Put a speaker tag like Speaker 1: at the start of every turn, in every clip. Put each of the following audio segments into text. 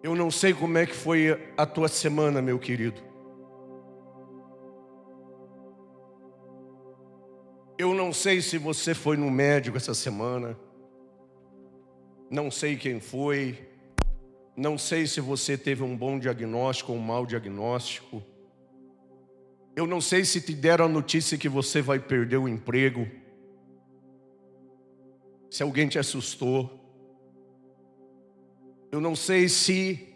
Speaker 1: Eu não sei como é que foi a tua semana, meu querido. Eu não sei se você foi no médico essa semana. Não sei quem foi. Não sei se você teve um bom diagnóstico ou um mau diagnóstico. Eu não sei se te deram a notícia que você vai perder o emprego. Se alguém te assustou. Eu não sei se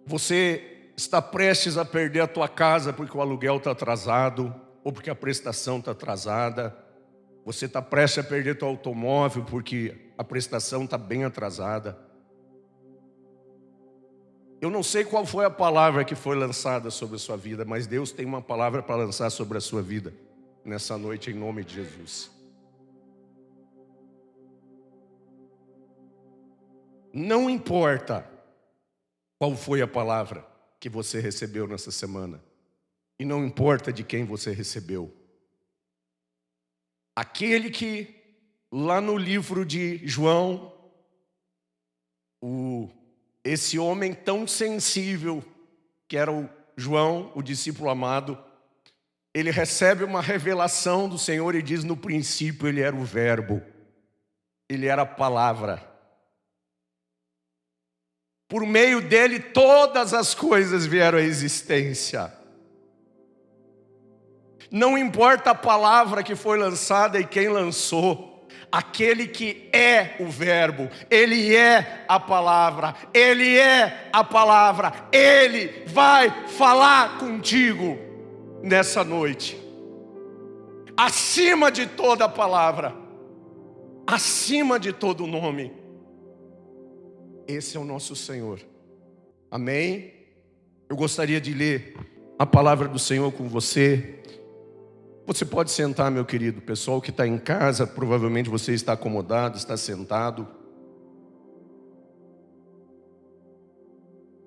Speaker 1: você está prestes a perder a tua casa porque o aluguel está atrasado ou porque a prestação está atrasada. Você está prestes a perder teu automóvel porque a prestação está bem atrasada. Eu não sei qual foi a palavra que foi lançada sobre a sua vida, mas Deus tem uma palavra para lançar sobre a sua vida nessa noite, em nome de Jesus. Não importa qual foi a palavra que você recebeu nessa semana, e não importa de quem você recebeu. Aquele que, lá no livro de João, esse homem tão sensível, que era o João, o discípulo amado, ele recebe uma revelação do Senhor e diz: no princípio ele era o verbo, ele era a palavra. Por meio dele todas as coisas vieram à existência. Não importa a palavra que foi lançada e quem lançou, aquele que é o verbo, ele é a palavra, ele é a palavra, ele vai falar contigo nessa noite. Acima de toda palavra, acima de todo nome, esse é o nosso Senhor. Amém? Eu gostaria de ler a palavra do Senhor com você. Você pode sentar, meu querido. Pessoal que está em casa, provavelmente você está acomodado, está sentado.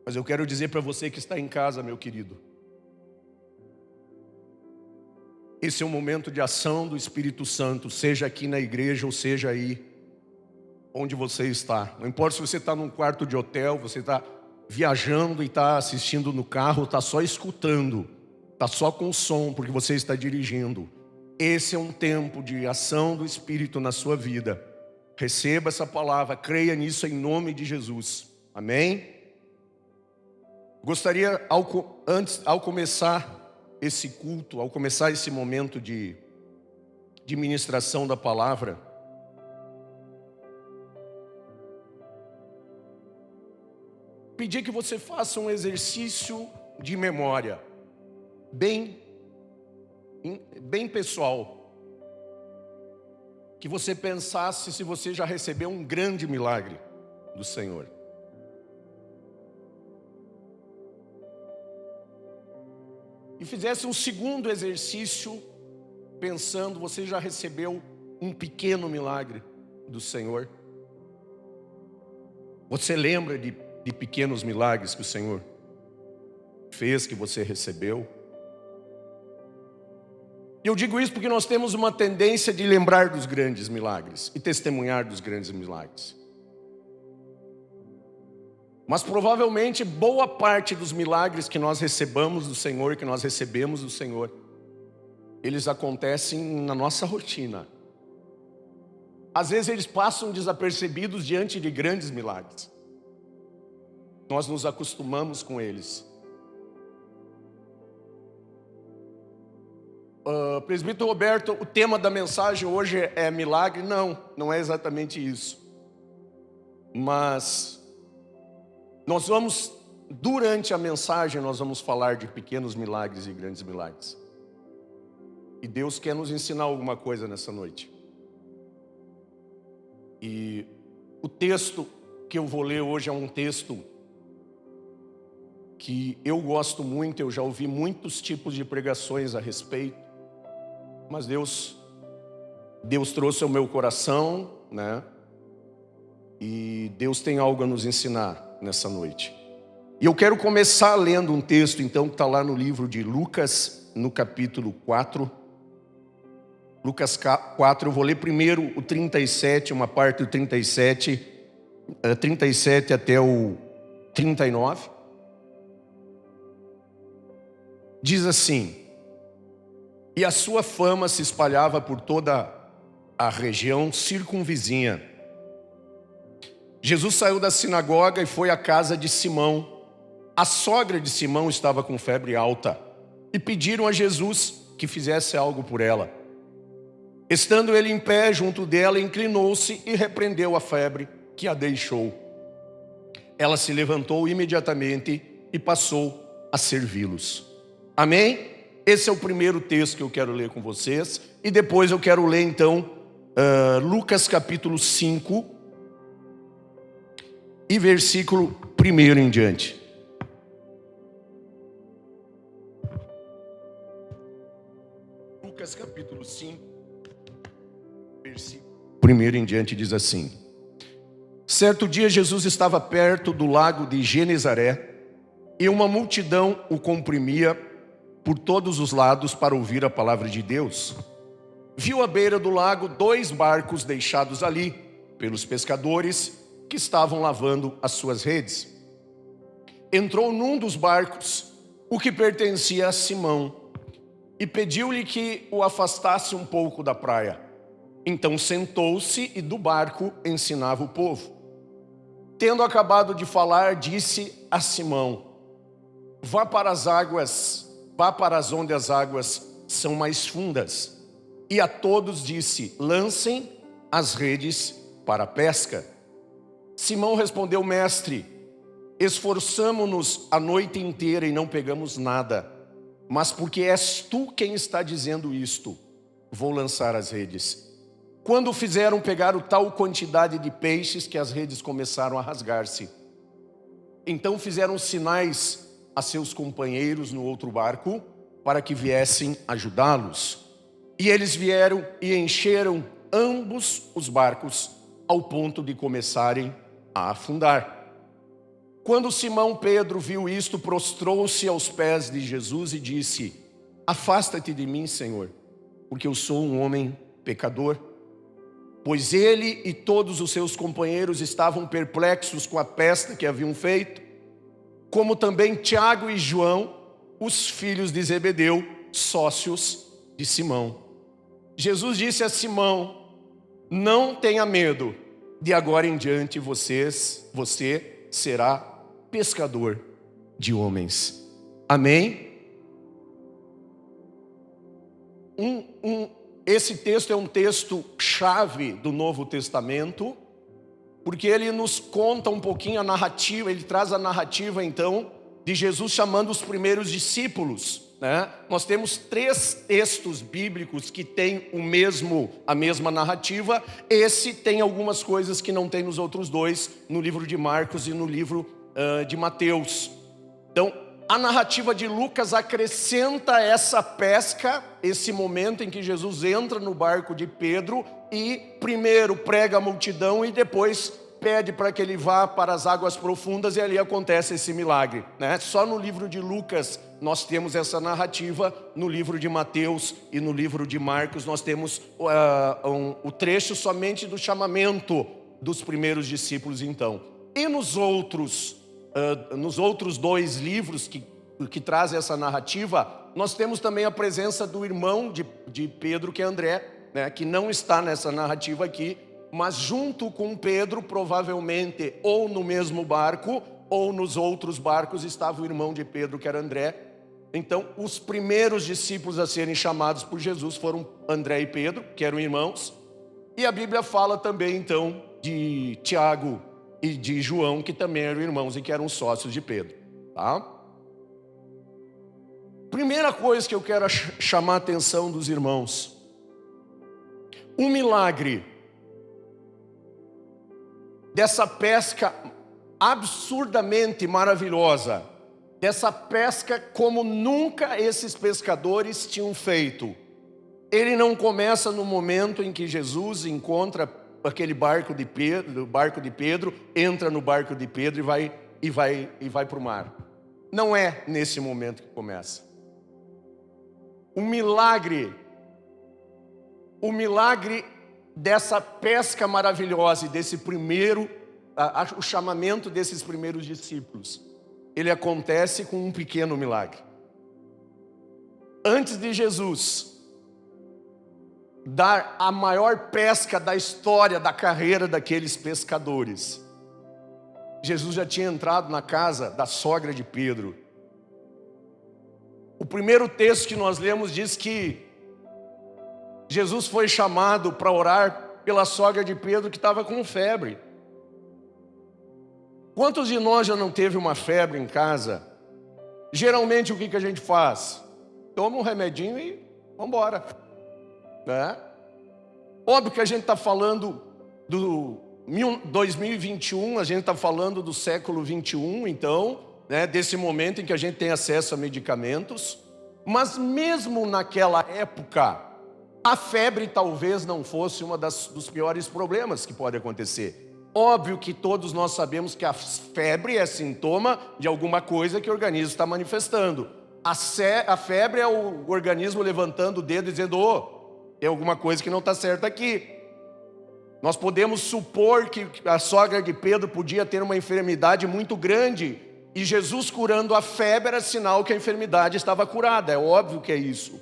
Speaker 1: Mas eu quero dizer para você que está em casa, meu querido, esse é um momento de ação do Espírito Santo, seja aqui na igreja ou seja aí onde você está. Não importa se você está num quarto de hotel, você está viajando e está assistindo no carro, está só escutando, está só com som porque você está dirigindo. Esse é um tempo de ação do Espírito na sua vida. Receba essa palavra, creia nisso em nome de Jesus. Amém? Gostaria, ao começar esse culto, ao começar esse momento de ministração da palavra, pedir que você faça um exercício de memória, bem pessoal. Que você pensasse se você já recebeu um grande milagre do Senhor. E fizesse um segundo exercício pensando, você já recebeu um pequeno milagre do Senhor? Você lembra de pequenos milagres que o Senhor fez, que você recebeu? E eu digo isso porque nós temos uma tendência de lembrar dos grandes milagres e testemunhar dos grandes milagres. Mas provavelmente boa parte dos milagres que nós recebemos do Senhor, que nós recebemos do Senhor, eles acontecem na nossa rotina. Às vezes eles passam desapercebidos diante de grandes milagres. Nós nos acostumamos com eles. Presbítero Roberto, o tema da mensagem hoje é milagre? Não é exatamente isso. Mas nós vamos, durante a mensagem, nós vamos falar de pequenos milagres e grandes milagres. E Deus quer nos ensinar alguma coisa nessa noite. E o texto que eu vou ler hoje é um texto que eu gosto muito, eu já ouvi muitos tipos de pregações a respeito. Mas Deus trouxe ao meu coração, né? E Deus tem algo a nos ensinar nessa noite. E eu quero começar lendo um texto, então, que está lá no livro de Lucas, no capítulo 4. Lucas 4, eu vou ler primeiro o 37, uma parte do 37 até o 39. Diz assim: e a sua fama se espalhava por toda a região circunvizinha. Jesus saiu da sinagoga e foi à casa de Simão. A sogra de Simão estava com febre alta e pediram a Jesus que fizesse algo por ela. Estando ele em pé junto dela, inclinou-se e repreendeu a febre, que a deixou. Ela se levantou imediatamente e passou a servi-los. Amém? Esse é o primeiro texto que eu quero ler com vocês. E depois eu quero ler então Lucas capítulo 5 e versículo 1 em diante. Lucas capítulo 5, versículo 1 em diante diz assim: certo dia Jesus estava perto do lago de Genezaré e uma multidão o comprimia por todos os lados para ouvir a palavra de Deus. Viu à beira do lago 2 barcos deixados ali pelos pescadores que estavam lavando as suas redes. Entrou num dos barcos, o que pertencia a Simão, e pediu-lhe que o afastasse um pouco da praia. Então sentou-se e do barco ensinava o povo. Tendo acabado de falar, disse a Simão: vá para onde as águas são mais fundas. E a todos disse: lancem as redes para a pesca. Simão respondeu: mestre, esforçamo-nos a noite inteira e não pegamos nada. Mas porque és tu quem está dizendo isto, vou lançar as redes. Quando fizeram, pegaram tal quantidade de peixes que as redes começaram a rasgar-se. Então fizeram sinais a seus companheiros no outro barco para que viessem ajudá-los. E eles vieram e encheram ambos os barcos ao ponto de começarem a afundar. Quando Simão Pedro viu isto, prostrou-se aos pés de Jesus e disse: afasta-te de mim, Senhor, porque eu sou um homem pecador. Pois ele e todos os seus companheiros estavam perplexos com a pesca que haviam feito, como também Tiago e João, os filhos de Zebedeu, sócios de Simão. Jesus disse a Simão: não tenha medo, de agora em diante você será pescador de homens. Amém? Esse texto é um texto chave do Novo Testamento, porque ele nos conta um pouquinho a narrativa, ele traz a narrativa então de Jesus chamando os primeiros discípulos, né? Nós temos 3 textos bíblicos que têm a mesma narrativa. Esse tem algumas coisas que não tem nos outros 2, no livro de Marcos e no livro de Mateus. Então, a narrativa de Lucas acrescenta essa pesca, esse momento em que Jesus entra no barco de Pedro e primeiro prega a multidão e depois pede para que ele vá para as águas profundas, e ali acontece esse milagre, né? Só no livro de Lucas nós temos essa narrativa. No livro de Mateus e no livro de Marcos nós temos o trecho somente do chamamento dos primeiros discípulos então. E nos outros 2 livros que trazem essa narrativa, nós temos também a presença do irmão de Pedro, que é André, né, que não está nessa narrativa aqui, mas junto com Pedro, provavelmente, ou no mesmo barco, ou nos outros barcos, estava o irmão de Pedro, que era André. Então, os primeiros discípulos a serem chamados por Jesus foram André e Pedro, que eram irmãos. E a Bíblia fala também, então, de Tiago e de João, que também eram irmãos e que eram sócios de Pedro, tá? Primeira coisa que eu quero chamar a atenção dos irmãos: o milagre dessa pesca absurdamente maravilhosa, dessa pesca como nunca esses pescadores tinham feito. Ele não começa no momento em que Jesus encontra aquele barco de Pedro, entra no barco de Pedro e vai para o mar. Não é nesse momento que começa. O milagre dessa pesca maravilhosa e desse primeiro o chamamento desses primeiros discípulos, ele acontece com um pequeno milagre. Antes de Jesus dar a maior pesca da história da carreira daqueles pescadores, Jesus já tinha entrado na casa da sogra de Pedro. O primeiro texto que nós lemos diz que Jesus foi chamado para orar pela sogra de Pedro que estava com febre. Quantos de nós já não teve uma febre em casa? Geralmente o que a gente faz? Toma um remedinho e vamos embora, né? Óbvio que a gente está falando do 2021, a gente está falando do século 21, então, né, desse momento em que a gente tem acesso a medicamentos. Mas mesmo naquela época, a febre talvez não fosse dos piores problemas que pode acontecer. Óbvio que todos nós sabemos que a febre é sintoma de alguma coisa que o organismo está manifestando. A febre é o organismo levantando o dedo e dizendo: tem alguma coisa que não está certa aqui. Nós podemos supor que a sogra de Pedro podia ter uma enfermidade muito grande, e Jesus curando a febre era sinal que a enfermidade estava curada. É óbvio que é isso.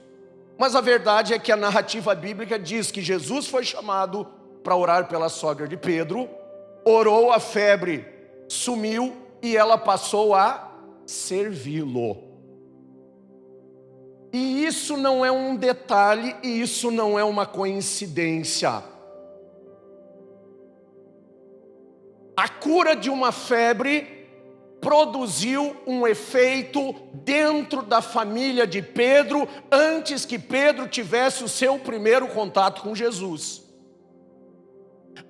Speaker 1: Mas a verdade é que a narrativa bíblica diz que Jesus foi chamado para orar pela sogra de Pedro, orou, a febre sumiu e ela passou a servi-lo. E isso não é um detalhe, e isso não é uma coincidência. A cura de uma febre produziu um efeito dentro da família de Pedro, antes que Pedro tivesse o seu primeiro contato com Jesus.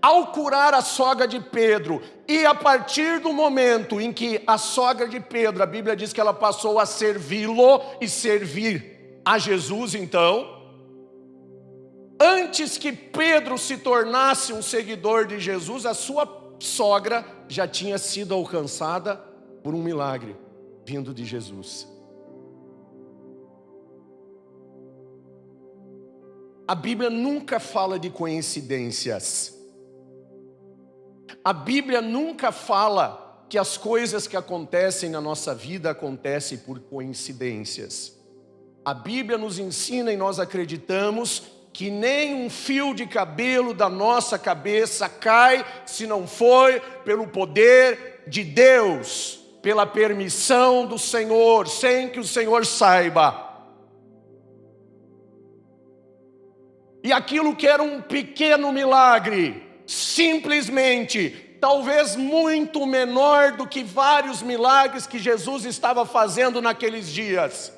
Speaker 1: Ao curar a sogra de Pedro, e a partir do momento em que a sogra de Pedro, a Bíblia diz que ela passou a servi-lo e servir a Jesus, então, antes que Pedro se tornasse um seguidor de Jesus, a sua sogra já tinha sido alcançada por um milagre vindo de Jesus. A Bíblia nunca fala de coincidências. A Bíblia nunca fala que as coisas que acontecem na nossa vida acontecem por coincidências. A Bíblia nos ensina e nós acreditamos que nem um fio de cabelo da nossa cabeça cai se não for pelo poder de Deus, pela permissão do Senhor, sem que o Senhor saiba. E aquilo que era um pequeno milagre, simplesmente, talvez muito menor do que vários milagres que Jesus estava fazendo naqueles dias.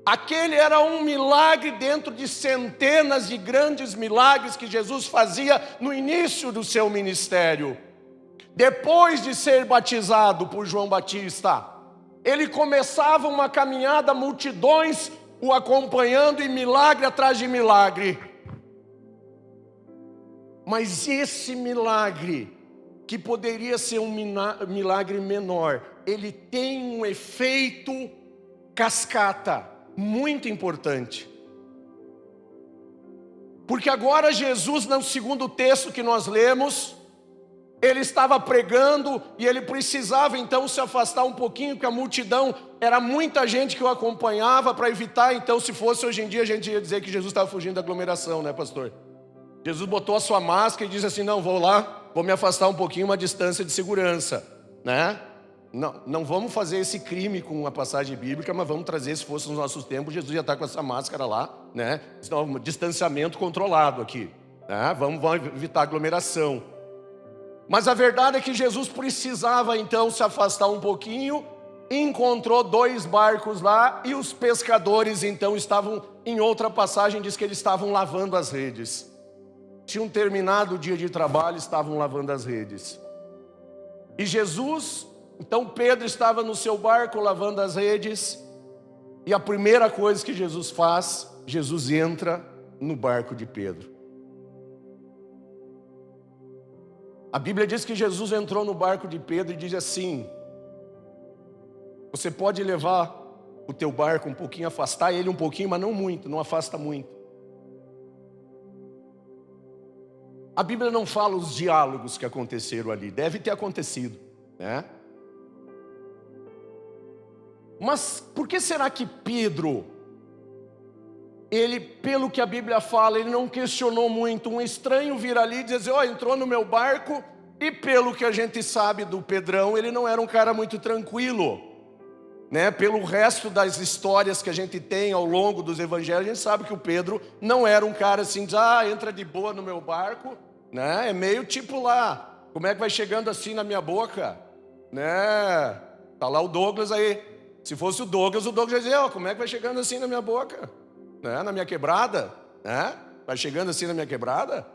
Speaker 1: Aquele era um milagre dentro de centenas de grandes milagres que Jesus fazia no início do seu ministério. Depois de ser batizado por João Batista, ele começava uma caminhada, multidões o acompanhando e milagre atrás de milagre. Mas esse milagre, que poderia ser um milagre menor, ele tem um efeito cascata muito importante. Porque agora Jesus, no segundo texto que nós lemos, ele estava pregando e ele precisava então se afastar um pouquinho, porque a multidão era muita gente que o acompanhava, para evitar, então, se fosse hoje em dia, a gente ia dizer que Jesus estava fugindo da aglomeração, né, pastor? Jesus botou a sua máscara e disse assim: não, vou lá, vou me afastar um pouquinho, uma distância de segurança, né? Não vamos fazer esse crime com a passagem bíblica, mas vamos trazer, se fosse nos nossos tempos, Jesus ia estar com essa máscara lá, né? Então, um distanciamento controlado aqui, né? Vamos evitar aglomeração. Mas a verdade é que Jesus precisava então se afastar um pouquinho, encontrou 2 barcos lá, e os pescadores então estavam, em outra passagem diz que eles estavam lavando as redes. Tinham terminado o dia de trabalho, estavam lavando as redes. E Jesus, então Pedro estava no seu barco lavando as redes, e a primeira coisa que Jesus faz, Jesus entra no barco de Pedro. A Bíblia diz que Jesus entrou no barco de Pedro e diz assim: você pode levar o teu barco um pouquinho, afastar ele um pouquinho, mas não muito, não afasta muito. A Bíblia não fala os diálogos que aconteceram ali, deve ter acontecido, né? Mas por que será que Pedro, ele, pelo que a Bíblia fala, ele não questionou muito? Um estranho vir ali e dizer, entrou no meu barco, e pelo que a gente sabe do Pedrão, ele não era um cara muito tranquilo, né? Pelo resto das histórias que a gente tem ao longo dos evangelhos, a gente sabe que o Pedro não era um cara assim, entra de boa no meu barco, né? É meio tipo lá, como é que vai chegando assim na minha boca, né? Tá lá o Douglas aí. Se fosse o Douglas ia dizer, como é que vai chegando assim na minha boca, né? Na minha quebrada, né? Vai chegando assim na minha quebrada.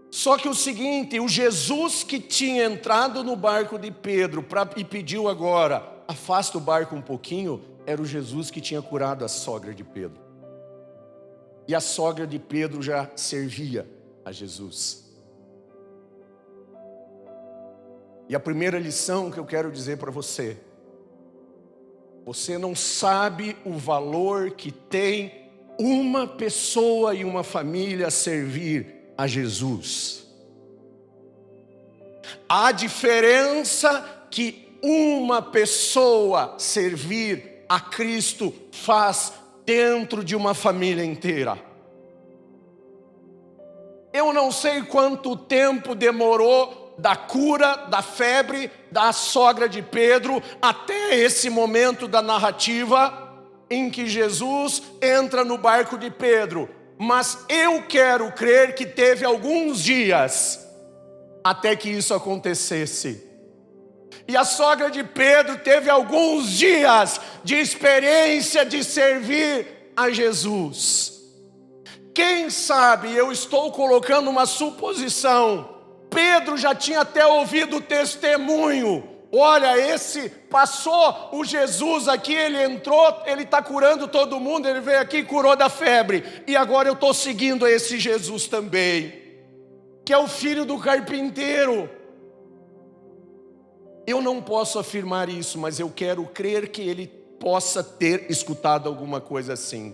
Speaker 1: Só que o seguinte, o Jesus que tinha entrado no barco de Pedro e pediu agora, afasta o barco um pouquinho, era o Jesus que tinha curado a sogra de Pedro. E a sogra de Pedro já servia a Jesus. E a primeira lição que eu quero dizer para você, você não sabe o valor que tem uma pessoa e uma família servir a Jesus. A diferença que uma pessoa servir a Cristo faz dentro de uma família inteira. Eu não sei quanto tempo demorou da cura, da febre, da sogra de Pedro, até esse momento da narrativa em que Jesus entra no barco de Pedro. Mas eu quero crer que teve alguns dias até que isso acontecesse. E a sogra de Pedro teve alguns dias de experiência de servir a Jesus. Quem sabe, eu estou colocando uma suposição, Pedro já tinha até ouvido o testemunho. Olha, esse passou o Jesus aqui, ele entrou, ele está curando todo mundo, ele veio aqui e curou da febre. E agora eu estou seguindo esse Jesus também, que é o filho do carpinteiro. Eu não posso afirmar isso, mas eu quero crer que ele possa ter escutado alguma coisa assim.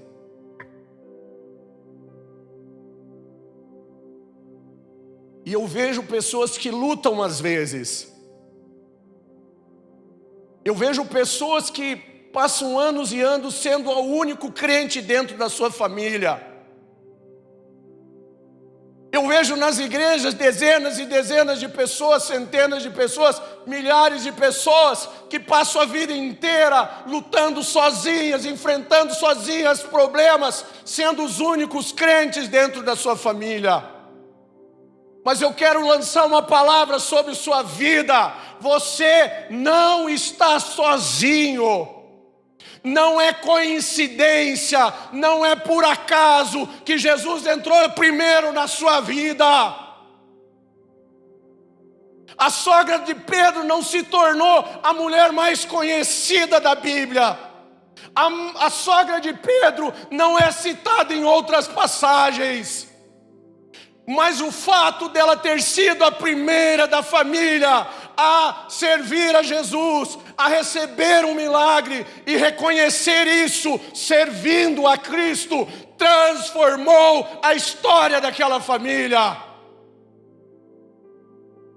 Speaker 1: E eu vejo pessoas que lutam às vezes. Eu vejo pessoas que passam anos e anos sendo o único crente dentro da sua família. Eu vejo nas igrejas dezenas e dezenas de pessoas, centenas de pessoas, milhares de pessoas que passam a vida inteira lutando sozinhas, enfrentando sozinhas problemas, sendo os únicos crentes dentro da sua família. Mas eu quero lançar uma palavra sobre sua vida. Você não está sozinho. Não é coincidência, não é por acaso que Jesus entrou primeiro na sua vida. A sogra de Pedro não se tornou a mulher mais conhecida da Bíblia. A sogra de Pedro não é citada em outras passagens. Mas o fato dela ter sido a primeira da família a servir a Jesus, a receber um milagre e reconhecer isso, servindo a Cristo, transformou a história daquela família.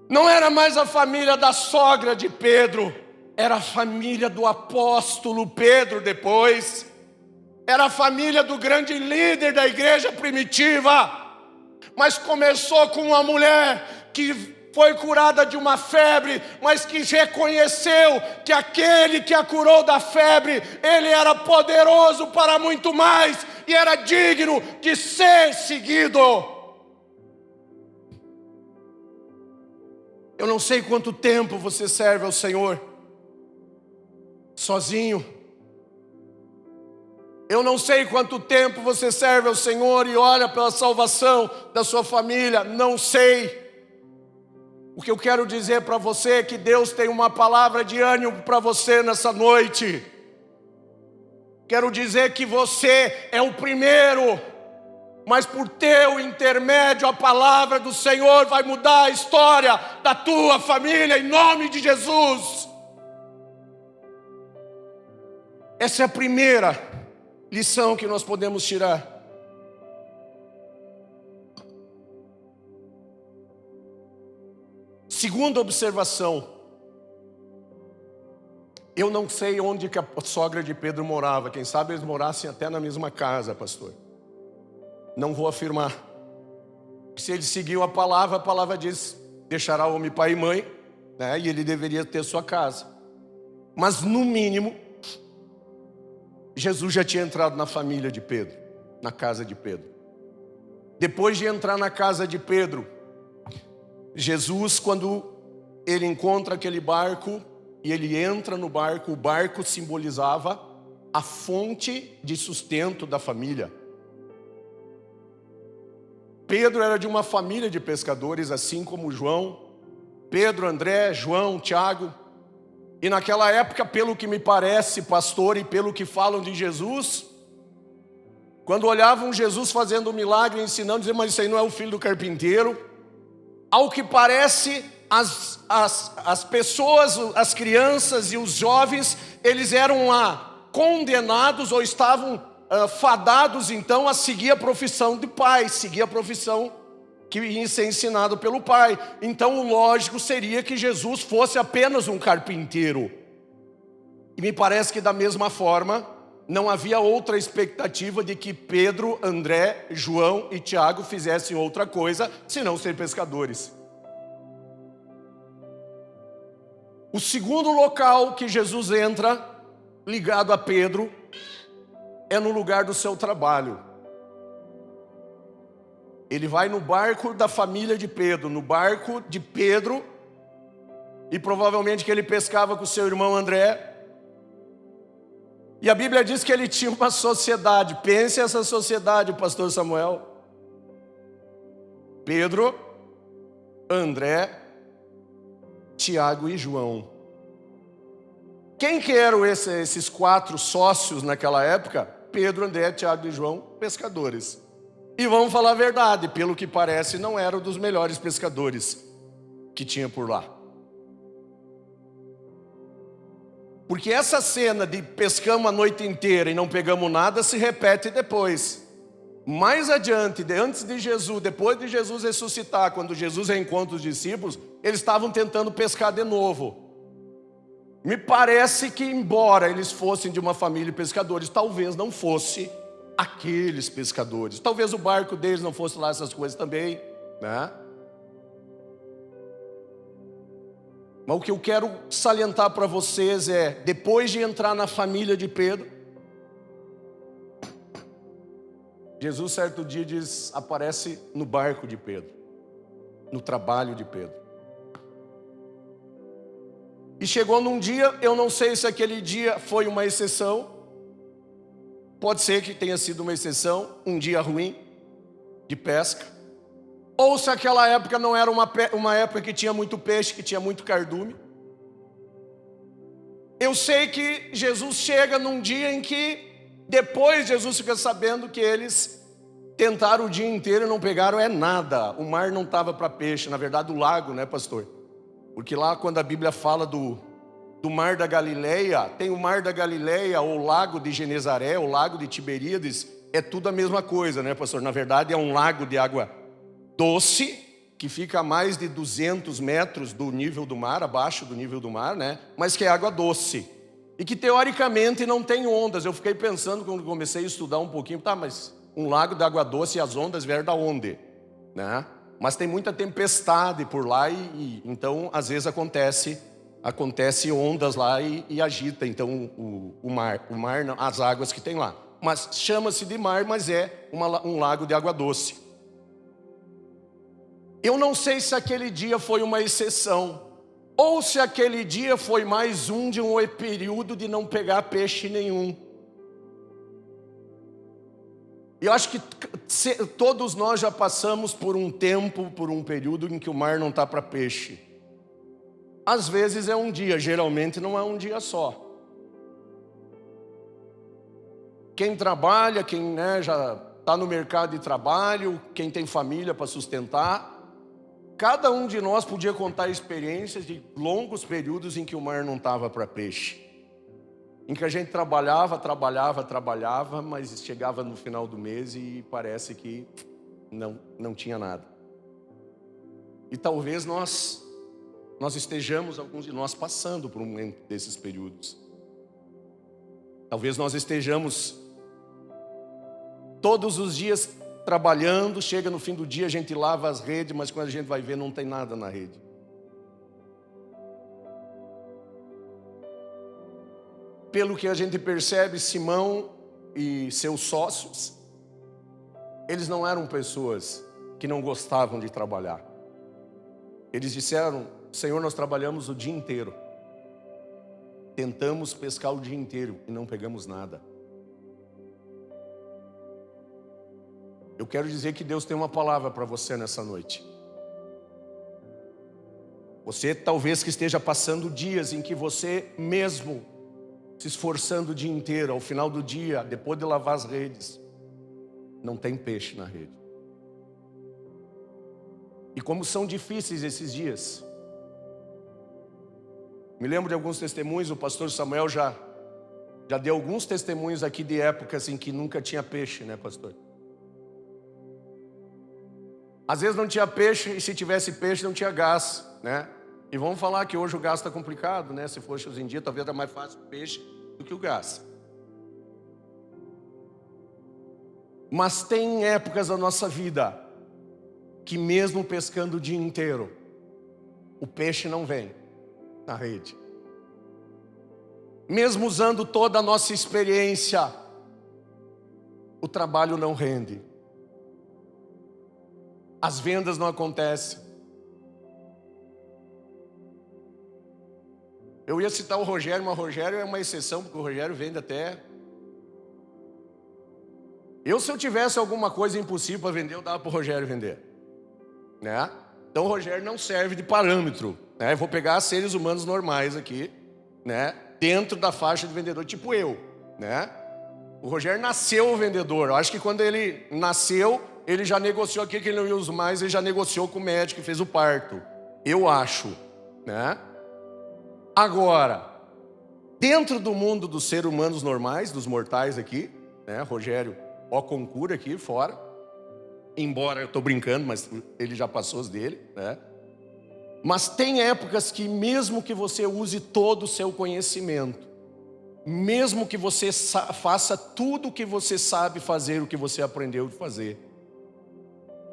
Speaker 1: Não era mais a família da sogra de Pedro, era a família do apóstolo Pedro depois. Era a família do grande líder da igreja primitiva. Mas começou com uma mulher que foi curada de uma febre, mas que reconheceu que aquele que a curou da febre, ele era poderoso para muito mais e era digno de ser seguido. Eu não sei quanto tempo você serve ao Senhor sozinho. Eu não sei quanto tempo você serve ao Senhor e olha pela salvação da sua família, não sei. O que eu quero dizer para você é que Deus tem uma palavra de ânimo para você nessa noite. Quero dizer que você é o primeiro, mas por teu intermédio a palavra do Senhor vai mudar a história da tua família em nome de Jesus. Essa é a primeira lição que nós podemos tirar. Segunda observação. Eu não sei onde que a sogra de Pedro morava. Quem sabe eles morassem até na mesma casa, pastor. Não vou afirmar. Se ele seguiu a palavra diz: deixará o homem pai e mãe, né? E ele deveria ter sua casa. Mas no mínimo, Jesus já tinha entrado na família de Pedro, na casa de Pedro. Depois de entrar na casa de Pedro, Jesus, quando ele encontra aquele barco e ele entra no barco, o barco simbolizava a fonte de sustento da família. Pedro era de uma família de pescadores, assim como João, Pedro, André, João, Tiago. E naquela época, pelo que me parece, pastor, e pelo que falam de Jesus, quando olhavam Jesus fazendo um milagre, ensinando, diziam: mas isso aí não é o filho do carpinteiro. Ao que parece, as pessoas, as crianças e os jovens, eles eram lá condenados ou estavam fadados então a seguir a profissão de pai, seguir a profissão que ia ser ensinado pelo pai. Então o lógico seria que Jesus fosse apenas um carpinteiro. E me parece que da mesma forma não havia outra expectativa de que Pedro, André, João e Tiago fizessem outra coisa senão ser pescadores. O segundo local que Jesus entra ligado a Pedro é no lugar do seu trabalho. Ele vai no barco da família de Pedro, no barco de Pedro, e provavelmente que ele pescava com seu irmão André. E a Bíblia diz que ele tinha uma sociedade. Pense essa sociedade, pastor Samuel. Pedro, André, Tiago e João. Quem que eram esses 4 sócios naquela época? Pedro, André, Tiago e João, pescadores. E vamos falar a verdade, pelo que parece, não eram dos melhores pescadores que tinha por lá. Porque essa cena de pescamos a noite inteira e não pegamos nada se repete depois. Mais adiante, antes de Jesus, depois de Jesus ressuscitar, quando Jesus reencontra os discípulos, eles estavam tentando pescar de novo. Me parece que, embora eles fossem de uma família de pescadores, talvez não fosse aqueles pescadores. Talvez o barco deles não fosse lá essas coisas também, né? Mas o que eu quero salientar para vocês é, depois de entrar na família de Pedro, Jesus certo dia aparece no barco de Pedro, no trabalho de Pedro. E chegou num dia, eu não sei se aquele dia foi uma exceção, pode ser que tenha sido uma exceção, um dia ruim de pesca, ou se aquela época não era uma época que tinha muito peixe, que tinha muito cardume. Eu sei que Jesus chega num dia em que, depois Jesus fica sabendo que eles tentaram o dia inteiro e não pegaram nada. O mar não estava para peixe, na verdade o lago, né, pastor? Porque lá quando a Bíblia fala do mar da Galileia, tem o mar da Galileia, ou o lago de Genezaré, o lago de Tiberíades, é tudo a mesma coisa, né, pastor? Na verdade é um lago de água doce, que fica a mais de 200 metros do nível do mar, abaixo do nível do mar, né? Mas que é água doce. E que teoricamente não tem ondas. Eu fiquei pensando quando comecei a estudar um pouquinho, tá, mas um lago de água doce e as ondas vieram da onde? Né? Mas tem muita tempestade por lá e então às vezes acontece ondas lá e agita então o mar não, as águas que tem lá. Mas chama-se de mar, mas é um lago de água doce. Eu não sei se aquele dia foi uma exceção, ou se aquele dia foi mais um de um período de não pegar peixe nenhum. Eu acho que todos nós já passamos por um tempo, por um período em que o mar não está para peixe. Às vezes é um dia, geralmente não é um dia só. Quem trabalha, quem já está no mercado de trabalho, quem tem família para sustentar, cada um de nós podia contar experiências de longos períodos em que o mar não estava para peixe. Em que a gente trabalhava, mas chegava no final do mês e parece que não tinha nada. E talvez nós nós estejamos, alguns de nós, passando por um desses períodos. Talvez nós estejamos todos os dias trabalhando, chega no fim do dia, a gente lava as redes, mas quando a gente vai ver, não tem nada na rede. Pelo que a gente percebe, Simão e seus sócios, eles não eram pessoas que não gostavam de trabalhar. Eles disseram: Senhor, nós trabalhamos o dia inteiro, tentamos pescar o dia inteiro e não pegamos nada. Eu quero dizer que Deus tem uma palavra para você nessa noite. Você talvez que esteja passando dias em que você mesmo se esforçando o dia inteiro, ao final do dia, depois de lavar as redes, não tem peixe na rede. E como são difíceis esses dias. Me lembro de alguns testemunhos, o pastor Samuel já deu alguns testemunhos aqui de épocas em que nunca tinha peixe, né, pastor? Às vezes não tinha peixe, e se tivesse peixe não tinha gás, né? E vamos falar que hoje o gás está complicado, né? Se fosse hoje em dia, talvez era mais fácil o peixe do que o gás. Mas tem épocas da nossa vida que mesmo pescando o dia inteiro, o peixe não vem na rede. Mesmo usando toda a nossa experiência, o trabalho não rende. As vendas não acontecem. Eu ia citar o Rogério, mas o Rogério é uma exceção, porque o Rogério vende até... se eu tivesse alguma coisa impossível para vender, eu dava para o Rogério vender, né? Então o Rogério não serve de parâmetro, né? Eu vou pegar seres humanos normais aqui, né? Dentro da faixa de vendedor, tipo eu, né? O Rogério nasceu vendedor. Eu acho que quando ele nasceu, ele já negociou aquilo que ele não ia usar mais, ele já negociou com o médico e fez o parto. Eu acho, né? Agora, dentro do mundo dos seres humanos normais, dos mortais aqui, né? Rogério, ó concura aqui fora. Embora eu estou brincando, mas ele já passou os dele, né? Mas tem épocas que mesmo que você use todo o seu conhecimento, mesmo que você faça tudo o que você sabe fazer, o que você aprendeu de fazer,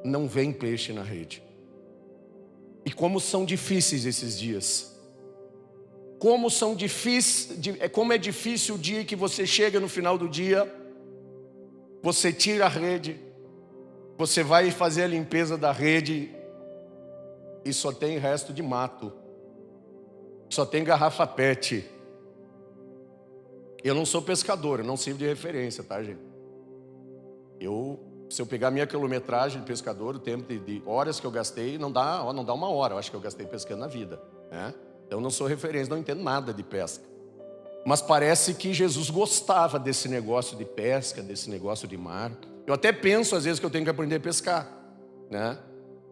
Speaker 1: não vem peixe na rede. E como são difíceis esses dias. Como é difícil o dia que você chega no final do dia, você tira a rede, você vai fazer a limpeza da rede e só tem resto de mato, só tem garrafa PET. Eu não sou pescador, eu não sirvo de referência, tá, gente? Se eu pegar minha quilometragem de pescador, o tempo de horas que eu gastei, não dá uma hora, eu acho que eu gastei pescando na vida, né? Então eu não sou referência, não entendo nada de pesca. Mas parece que Jesus gostava desse negócio de pesca, desse negócio de mar. Eu até penso às vezes que eu tenho que aprender a pescar, né?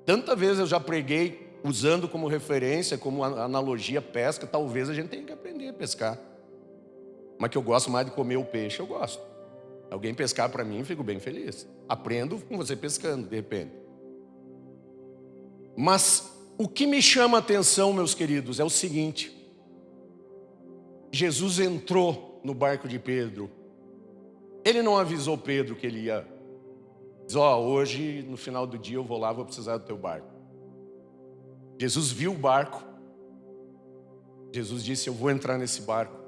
Speaker 1: Tantas vezes eu já preguei usando como referência, como analogia pesca. Talvez a gente tenha que aprender a pescar. Mas que eu gosto mais de comer o peixe, eu gosto. Alguém pescar para mim, fico bem feliz. Aprendo com você pescando, de repente. Mas o que me chama a atenção, meus queridos, é o seguinte: Jesus entrou no barco de Pedro. Ele não avisou Pedro que ele ia dizer: hoje no final do dia eu vou lá, vou precisar do teu barco. Jesus viu o barco. Jesus disse: eu vou entrar nesse barco.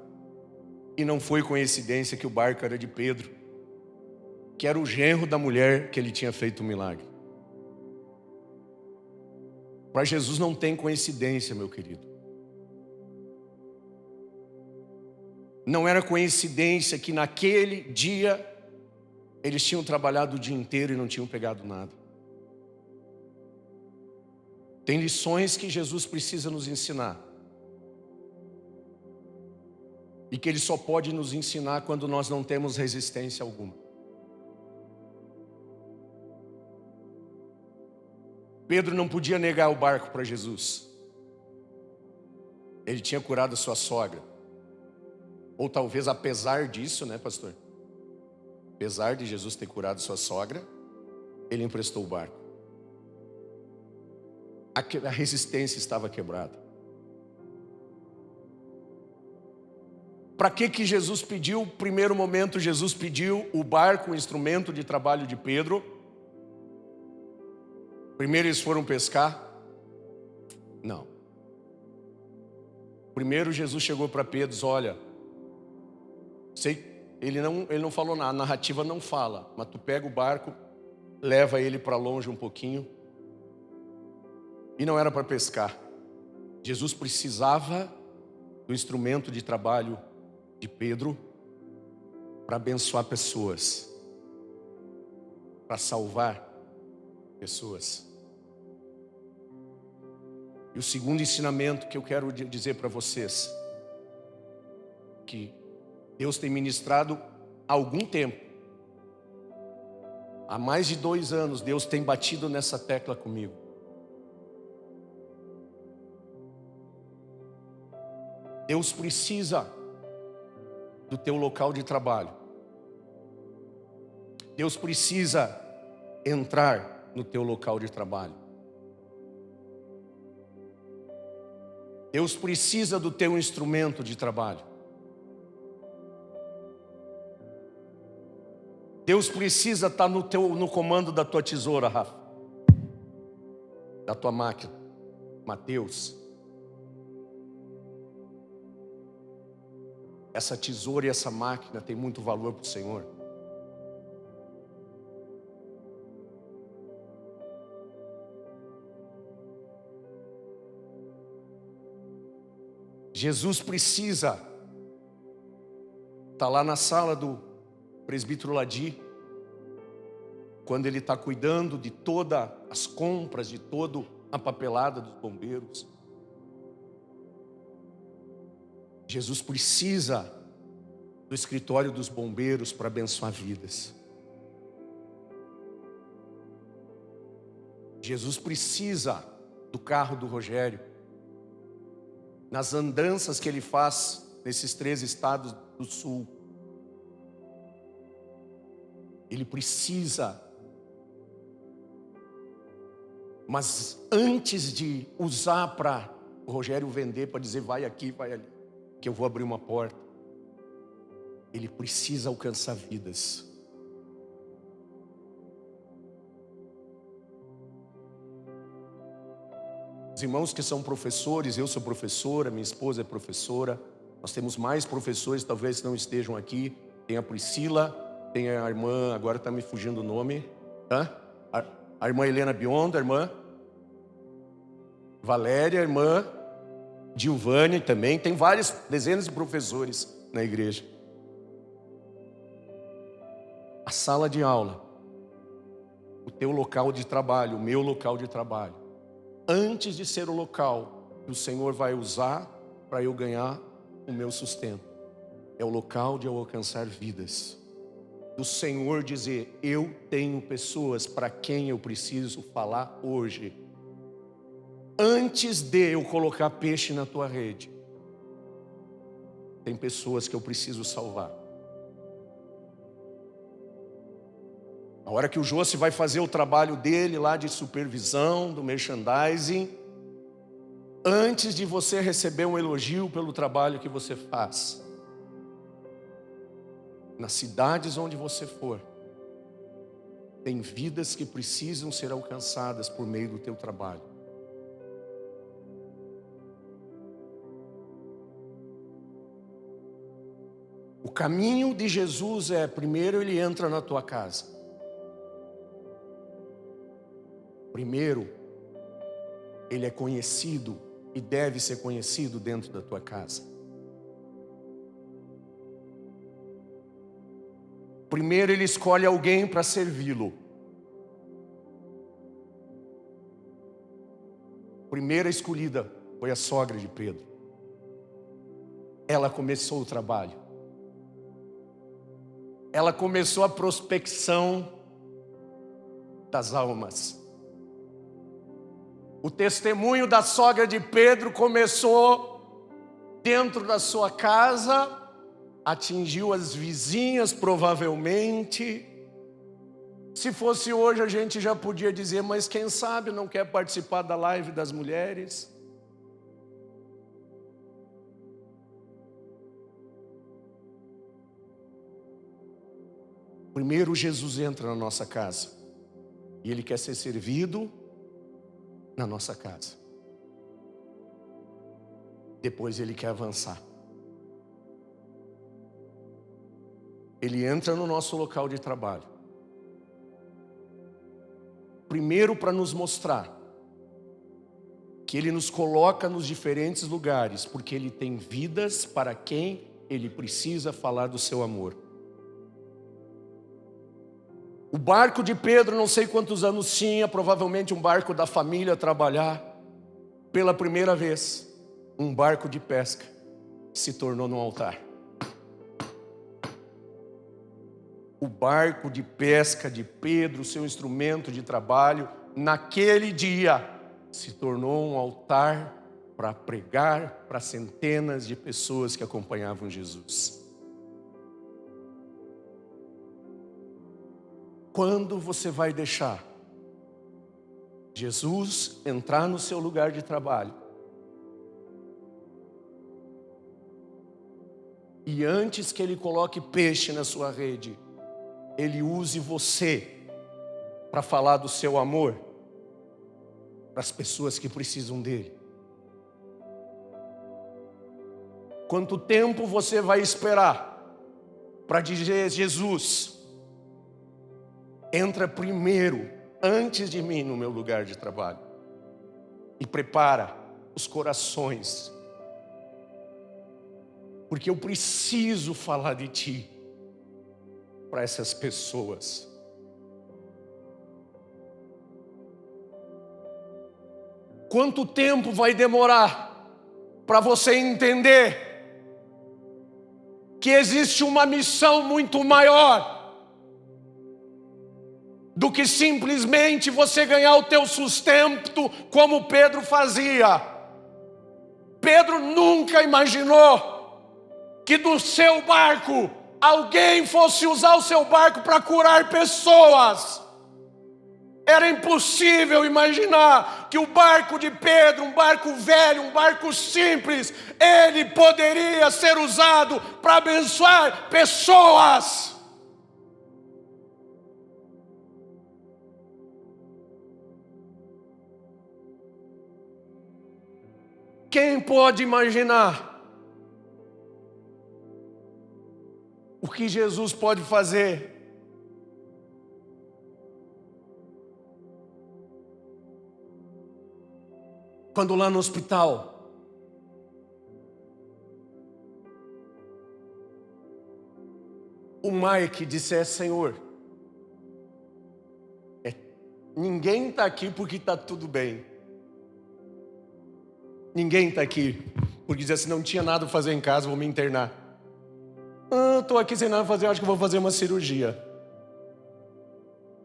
Speaker 1: E não foi coincidência que o barco era de Pedro, que era o genro da mulher que ele tinha feito o milagre. Para Jesus não tem coincidência, meu querido. Não era coincidência que naquele dia eles tinham trabalhado o dia inteiro e não tinham pegado nada. Tem lições que Jesus precisa nos ensinar. E que Ele só pode nos ensinar quando nós não temos resistência alguma. Pedro não podia negar o barco para Jesus. Ele tinha curado a sua sogra. Ou talvez apesar disso, né, pastor? Apesar de Jesus ter curado sua sogra, ele emprestou o barco. A resistência estava quebrada. para que Jesus pediu? Primeiro momento, Jesus pediu o barco, o instrumento de trabalho de Pedro. Primeiro eles foram pescar? Não. Primeiro Jesus chegou para Pedro e disse: olha, ele não falou nada, a narrativa não fala, mas tu pega o barco, leva ele para longe um pouquinho. E não era para pescar. Jesus precisava do instrumento de trabalho de Pedro para abençoar pessoas, para salvar pessoas. E o segundo ensinamento que eu quero dizer para vocês, que Deus tem ministrado há algum tempo, há mais de 2 anos, Deus tem batido nessa tecla comigo. Deus precisa do teu local de trabalho. Deus precisa entrar no teu local de trabalho. Deus precisa do teu instrumento de trabalho. Deus precisa estar no comando da tua tesoura, Rafa, da tua máquina, Mateus. Essa tesoura e essa máquina tem muito valor para o Senhor. Jesus precisa estar lá na sala do presbítero Ladi, quando ele está cuidando de todas as compras, de toda a papelada dos bombeiros. Jesus precisa do escritório dos bombeiros para abençoar vidas. Jesus precisa do carro do Rogério, nas andanças que ele faz nesses 3 estados do sul. Ele precisa. Mas antes de usar para o Rogério vender, para dizer vai aqui, vai ali, que eu vou abrir uma porta, ele precisa alcançar vidas. Os irmãos que são professores, eu sou professora, minha esposa é professora, nós temos mais professores, talvez não estejam aqui. Tem a Priscila, tem a irmã, agora está me fugindo o nome, tá? A irmã Helena Biondo, a irmã Valéria, a irmã Gilvânia também. Tem dezenas de professores na igreja. A sala de aula, o teu local de trabalho, o meu local de trabalho, antes de ser o local que o Senhor vai usar para eu ganhar o meu sustento, é o local de eu alcançar vidas. Do Senhor dizer: eu tenho pessoas para quem eu preciso falar hoje. Antes de eu colocar peixe na tua rede, tem pessoas que eu preciso salvar. A hora que o Josi vai fazer o trabalho dele lá de supervisão, do merchandising, antes de você receber um elogio pelo trabalho que você faz, nas cidades onde você for, tem vidas que precisam ser alcançadas por meio do teu trabalho. O caminho de Jesus é: primeiro ele entra na tua casa. Primeiro, ele é conhecido e deve ser conhecido dentro da tua casa. Primeiro ele escolhe alguém para servi-lo. Primeira escolhida foi a sogra de Pedro. Ela começou o trabalho. Ela começou a prospecção das almas. O testemunho da sogra de Pedro começou dentro da sua casa, atingiu as vizinhas provavelmente. Se fosse hoje a gente já podia dizer: mas quem sabe não quer participar da live das mulheres? Primeiro Jesus entra na nossa casa e Ele quer ser servido na nossa casa. Depois Ele quer avançar. Ele entra no nosso local de trabalho. Primeiro para nos mostrar que Ele nos coloca nos diferentes lugares, porque Ele tem vidas para quem Ele precisa falar do seu amor. O barco de Pedro, não sei quantos anos tinha, provavelmente um barco da família, trabalhar. Pela primeira vez, um barco de pesca se tornou num altar. O barco de pesca de Pedro, seu instrumento de trabalho, naquele dia, se tornou um altar para pregar para centenas de pessoas que acompanhavam Jesus. Quando você vai deixar Jesus entrar no seu lugar de trabalho e antes que Ele coloque peixe na sua rede, Ele use você para falar do seu amor para as pessoas que precisam dele? Quanto tempo você vai esperar para dizer: Jesus, entra primeiro, antes de mim, no meu lugar de trabalho, e prepara os corações, porque eu preciso falar de ti para essas pessoas. Quanto tempo vai demorar para você entender que existe uma missão muito maior do que simplesmente você ganhar o teu sustento como Pedro fazia? Pedro nunca imaginou que do seu barco alguém fosse usar o seu barco para curar pessoas. Era impossível imaginar que o barco de Pedro, um barco velho, um barco simples, ele poderia ser usado para abençoar pessoas. Quem pode imaginar o que Jesus pode fazer? Quando lá no hospital, o Mike dissesse: Senhor, ninguém está aqui porque está tudo bem. Ninguém está aqui porque diz assim: não tinha nada a fazer em casa, vou me internar. Estou aqui sem nada a fazer, acho que vou fazer uma cirurgia.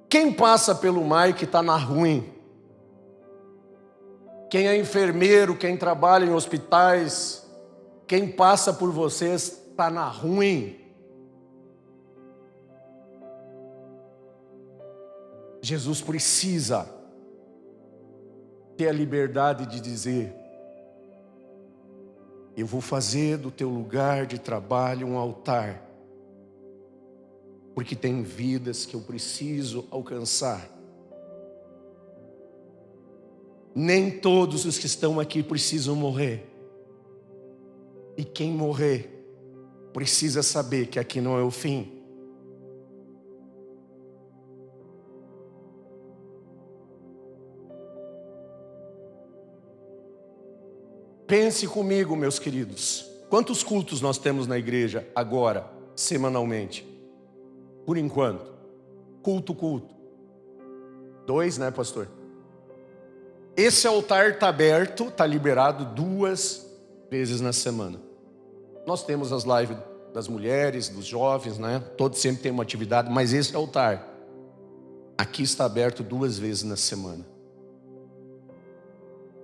Speaker 1: Quem passa pelo Mike está na ruim. Quem é enfermeiro, quem trabalha em hospitais, quem passa por vocês está na ruim. Jesus precisa ter a liberdade de dizer: eu vou fazer do teu lugar de trabalho um altar, porque tem vidas que eu preciso alcançar. Nem todos os que estão aqui precisam morrer. E quem morrer precisa saber que aqui não é o fim. Pense comigo, meus queridos. Quantos cultos nós temos na igreja agora, semanalmente? Por enquanto. Culto. 2, né, pastor? Esse altar está aberto, está liberado 2 vezes na semana. Nós temos as lives das mulheres, dos jovens, né? Todos sempre têm uma atividade, mas esse altar aqui está aberto 2 vezes na semana.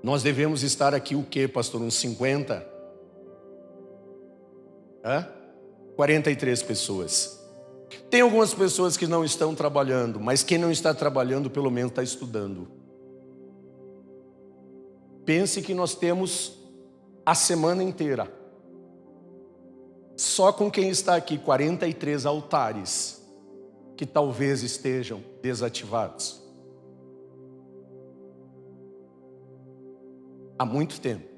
Speaker 1: Nós devemos estar aqui o quê, pastor? Uns 50? 43 pessoas. Tem algumas pessoas que não estão trabalhando, mas quem não está trabalhando pelo menos está estudando. Pense que nós temos a semana inteira, só com quem está aqui, 43 altares. que talvez estejam desativados. Há muito tempo.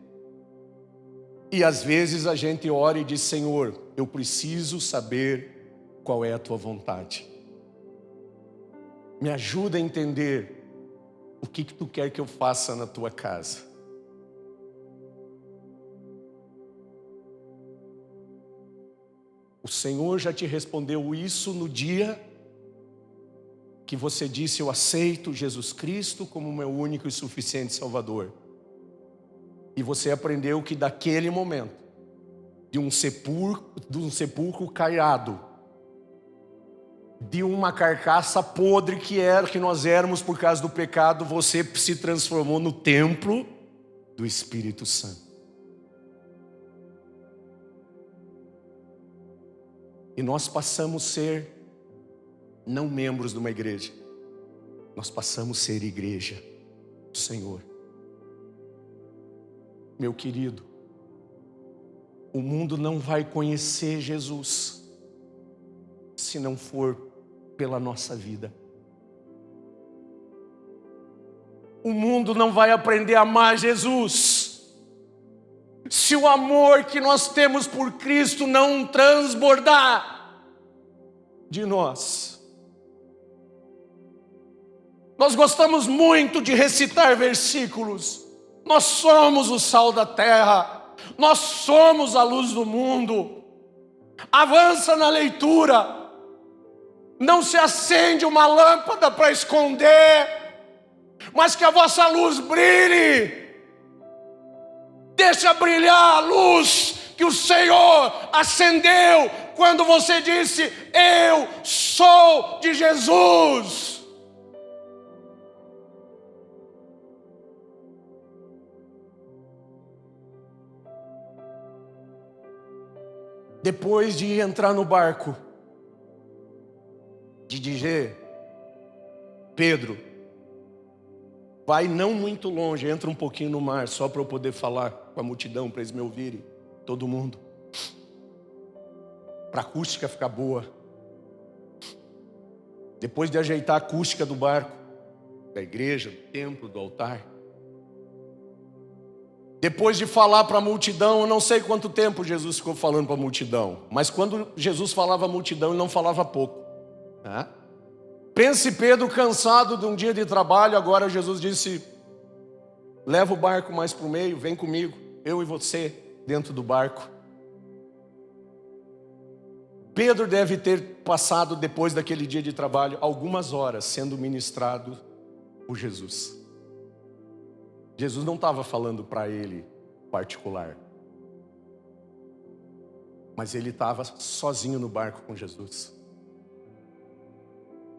Speaker 1: E às vezes a gente ora e diz: Senhor, eu preciso saber qual é a tua vontade. Me ajuda a entender o que tu quer que eu faça na tua casa. O Senhor já te respondeu isso no dia que você disse: eu aceito Jesus Cristo como meu único e suficiente Salvador. E você aprendeu que daquele momento, de um sepulcro caiado, de uma carcaça podre que nós éramos por causa do pecado, você se transformou no templo do Espírito Santo. E nós passamos a ser não membros de uma igreja, nós passamos a ser igreja do Senhor. Meu querido, o mundo não vai conhecer Jesus se não for pela nossa vida. O mundo não vai aprender a amar Jesus se o amor que nós temos por Cristo não transbordar de nós. Nós gostamos muito de recitar versículos. Nós somos o sal da terra, nós somos a luz do mundo. Avança na leitura. Não se acende uma lâmpada para esconder, mas que a vossa luz brilhe. Deixa brilhar a luz que o Senhor acendeu quando você disse: eu sou de Jesus. Depois de entrar no barco, de dizer: Pedro, vai não muito longe, entra um pouquinho no mar, só para eu poder falar com a multidão, para eles me ouvirem, todo mundo, para a acústica ficar boa. Depois de ajeitar a acústica do barco, da igreja, do templo, do altar, depois de falar para a multidão, eu não sei quanto tempo Jesus ficou falando para a multidão, mas quando Jesus falava à multidão, ele não falava pouco. Pense Pedro cansado de um dia de trabalho. Agora Jesus disse: leva o barco mais para o meio, vem comigo, eu e você dentro do barco. Pedro deve ter passado, depois daquele dia de trabalho, algumas horas sendo ministrado por Jesus. Jesus não estava falando para ele particular, mas ele estava sozinho no barco com Jesus.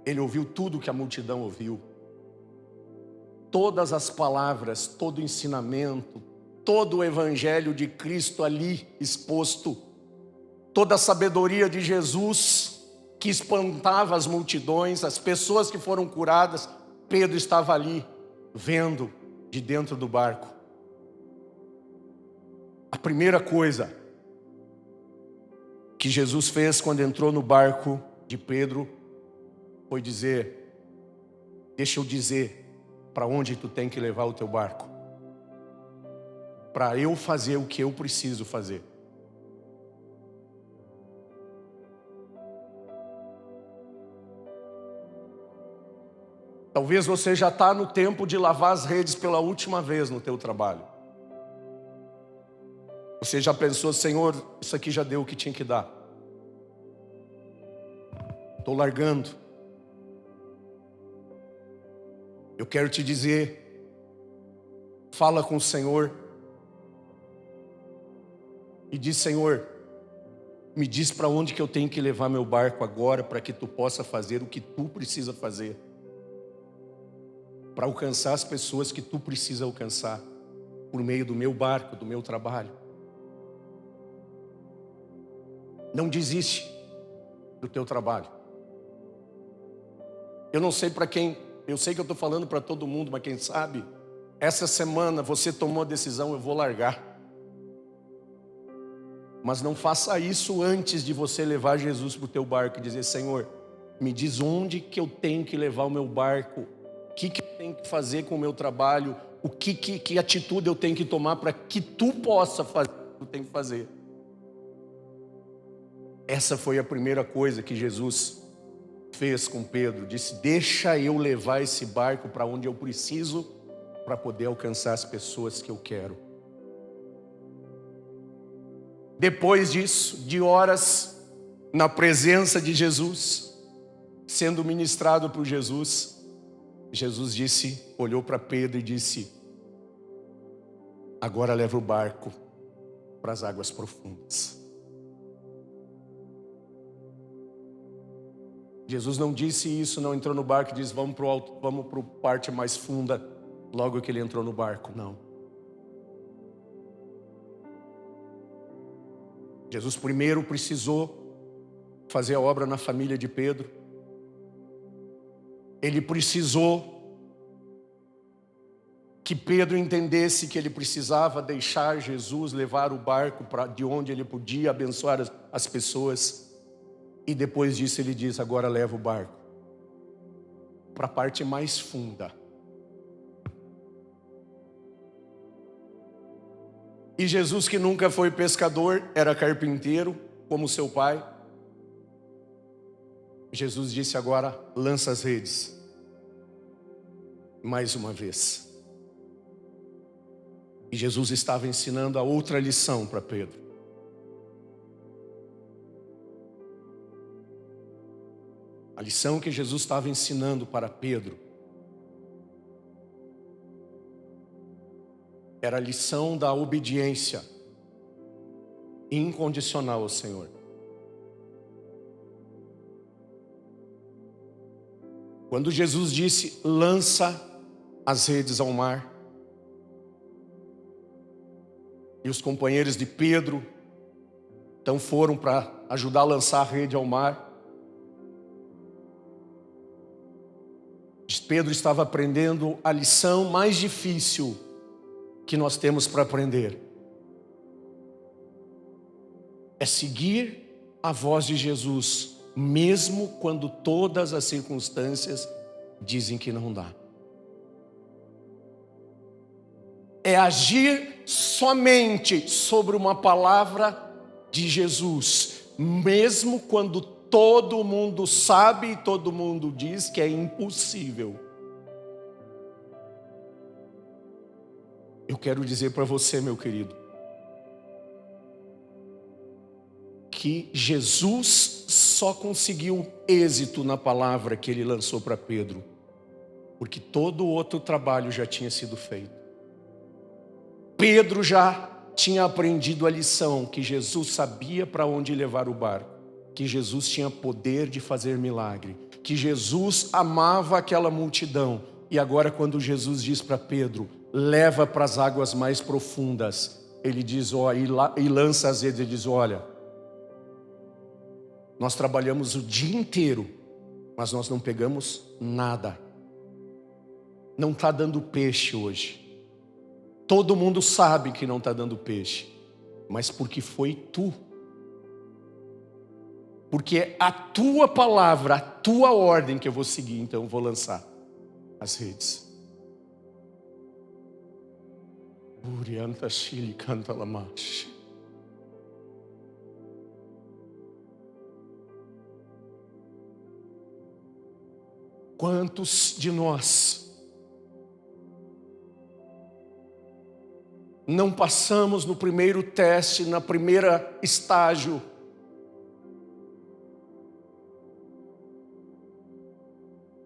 Speaker 1: Ele ouviu tudo que a multidão ouviu. Todas as palavras, todo o ensinamento, todo o evangelho de Cristo ali exposto. Toda a sabedoria de Jesus que espantava as multidões, as pessoas que foram curadas. Pedro estava ali, vendo de dentro do barco. A primeira coisa que Jesus fez quando entrou no barco de Pedro foi dizer: deixa eu dizer para onde tu tem que levar o teu barco, para eu fazer o que eu preciso fazer. Talvez você já está no tempo de lavar as redes pela última vez no teu trabalho. Você já pensou: Senhor, isso aqui já deu o que tinha que dar, estou largando. Eu quero te dizer, fala com o Senhor e diz: Senhor, me diz para onde que eu tenho que levar meu barco agora, para que tu possa fazer o que tu precisa fazer, para alcançar as pessoas que tu precisa alcançar, por meio do meu barco, do meu trabalho. Não desiste do teu trabalho. Eu não sei para quem, eu sei que eu estou falando para todo mundo, mas quem sabe, essa semana você tomou a decisão: eu vou largar. Mas não faça isso antes de você levar Jesus para o teu barco e dizer: Senhor, Me diz onde que eu tenho que levar o meu barco, o que eu tenho que fazer com o meu trabalho, que atitude eu tenho que tomar para que tu possa fazer o que eu tenho que fazer. Essa foi a primeira coisa que Jesus fez com Pedro. Disse: deixa eu levar esse barco para onde eu preciso para poder alcançar as pessoas que eu quero. Depois disso, de horas na presença de Jesus, sendo ministrado por Jesus, Jesus disse, olhou para Pedro e disse: agora leva o barco para as águas profundas. Jesus não disse isso, não entrou no barco e disse: vamos para o alto, vamos para a parte mais funda, logo que ele entrou no barco. Não. Jesus primeiro precisou fazer a obra na família de Pedro. Ele precisou que Pedro entendesse que ele precisava deixar Jesus levar o barco para de onde ele podia abençoar as pessoas. E depois disso ele diz: agora leva o barco para a parte mais funda. E Jesus, que nunca foi pescador, era carpinteiro, como seu pai. Jesus disse: agora lança as redes. Mais uma vez. E Jesus estava ensinando a outra lição para Pedro. A lição que Jesus estava ensinando para Pedro era a lição da obediência incondicional ao Senhor. Quando Jesus disse: lança as redes ao mar, e os companheiros de Pedro então foram para ajudar a lançar a rede ao mar, Pedro estava aprendendo a lição mais difícil que nós temos para aprender. É seguir a voz de Jesus, mesmo quando todas as circunstâncias dizem que não dá. É agir somente sobre uma palavra de Jesus, mesmo quando todo mundo sabe e todo mundo diz que é impossível. Eu quero dizer para você, meu querido, que Jesus só conseguiu êxito na palavra que ele lançou para Pedro, porque todo o outro trabalho já tinha sido feito. Pedro já tinha aprendido a lição que Jesus sabia para onde levar o barco, que Jesus tinha poder de fazer milagre, que Jesus amava aquela multidão. E agora, quando Jesus diz para Pedro: leva para as águas mais profundas, ele diz, e lança as redes, ele diz: olha, nós trabalhamos o dia inteiro, mas nós não pegamos nada. Não está dando peixe hoje. Todo mundo sabe que não está dando peixe, mas porque foi tu. Porque é a tua palavra, a tua ordem que eu vou seguir, então eu vou lançar as redes. Urianta Chile canta lamache. Quantos de nós não passamos no primeiro teste, na primeira estágio,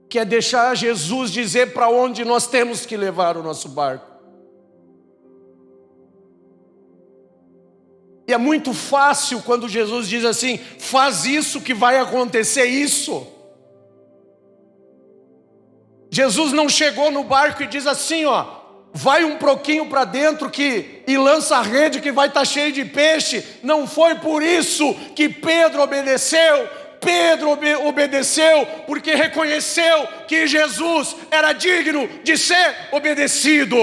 Speaker 1: que é deixar Jesus dizer para onde nós temos que levar o nosso barco. E é muito fácil quando Jesus diz assim: faz isso que vai acontecer isso. Jesus não chegou no barco e diz assim, ó, vai um pouquinho para dentro e lança a rede que vai estar cheio de peixe. Não foi por isso que Pedro obedeceu. Pedro obedeceu porque reconheceu que Jesus era digno de ser obedecido.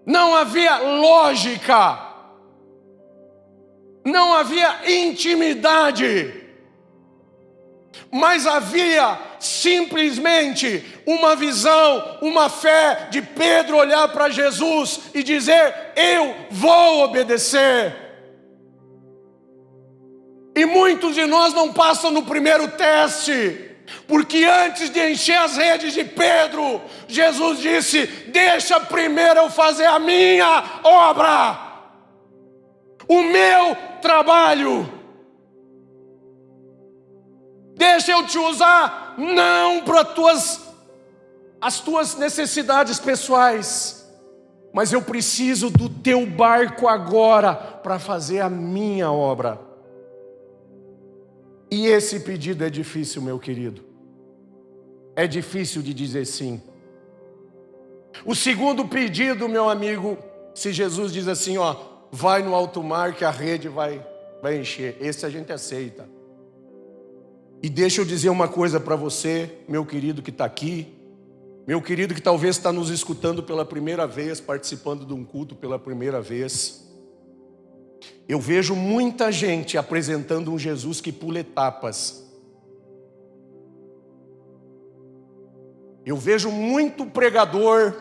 Speaker 1: Não havia lógica, não havia intimidade. mas havia simplesmente uma visão, uma fé de Pedro olhar para Jesus e dizer: eu vou obedecer. E muitos de nós não passam no primeiro teste, porque antes de encher as redes de Pedro, Jesus disse: deixa primeiro eu fazer a minha obra, o meu trabalho. Deixa eu te usar, não para as tuas necessidades pessoais, mas eu preciso do teu barco agora para fazer a minha obra. E esse pedido é difícil, meu querido. É difícil de dizer sim. O segundo pedido, meu amigo, se Jesus diz assim, ó, vai no alto mar que a rede vai encher, esse a gente aceita. E deixa eu dizer uma coisa para você, meu querido que está aqui, meu querido que talvez está nos escutando pela primeira vez, participando de um culto pela primeira vez. Eu vejo muita gente apresentando um Jesus que pula etapas. Eu vejo muito pregador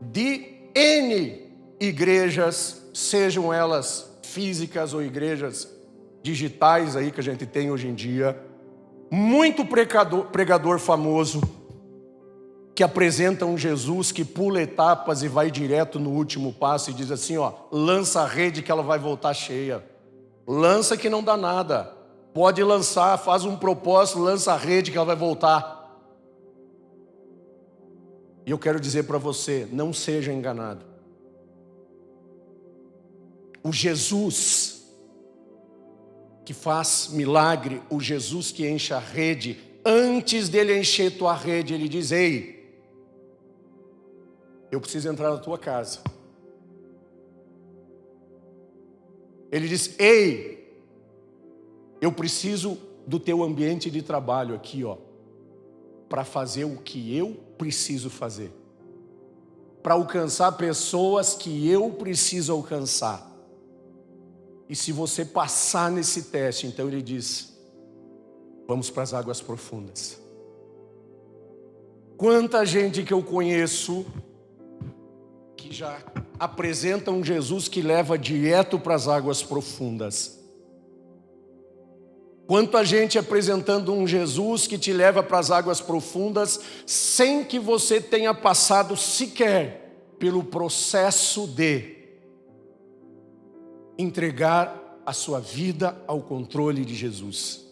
Speaker 1: de N igrejas, sejam elas físicas ou igrejas digitais aí que a gente tem hoje em dia, muito pregador famoso que apresenta um Jesus que pula etapas e vai direto no último passo e diz assim, ó, lança a rede que ela vai voltar cheia. Lança que não dá nada. Pode lançar, faz um propósito, lança a rede que ela vai voltar. E eu quero dizer para você, não seja enganado. O Jesus que faz milagre, o Jesus que enche a rede, antes dele encher tua rede, ele diz, ei, eu preciso entrar na tua casa. Ele diz, ei, eu preciso do teu ambiente de trabalho aqui, ó, para fazer o que eu preciso fazer, para alcançar pessoas que eu preciso alcançar. E se você passar nesse teste, então ele diz, vamos para as águas profundas. Quanta gente que eu conheço que já apresenta um Jesus que leva direto para as águas profundas. Quanta gente apresentando um Jesus que te leva para as águas profundas sem que você tenha passado sequer pelo processo de entregar a sua vida ao controle de Jesus.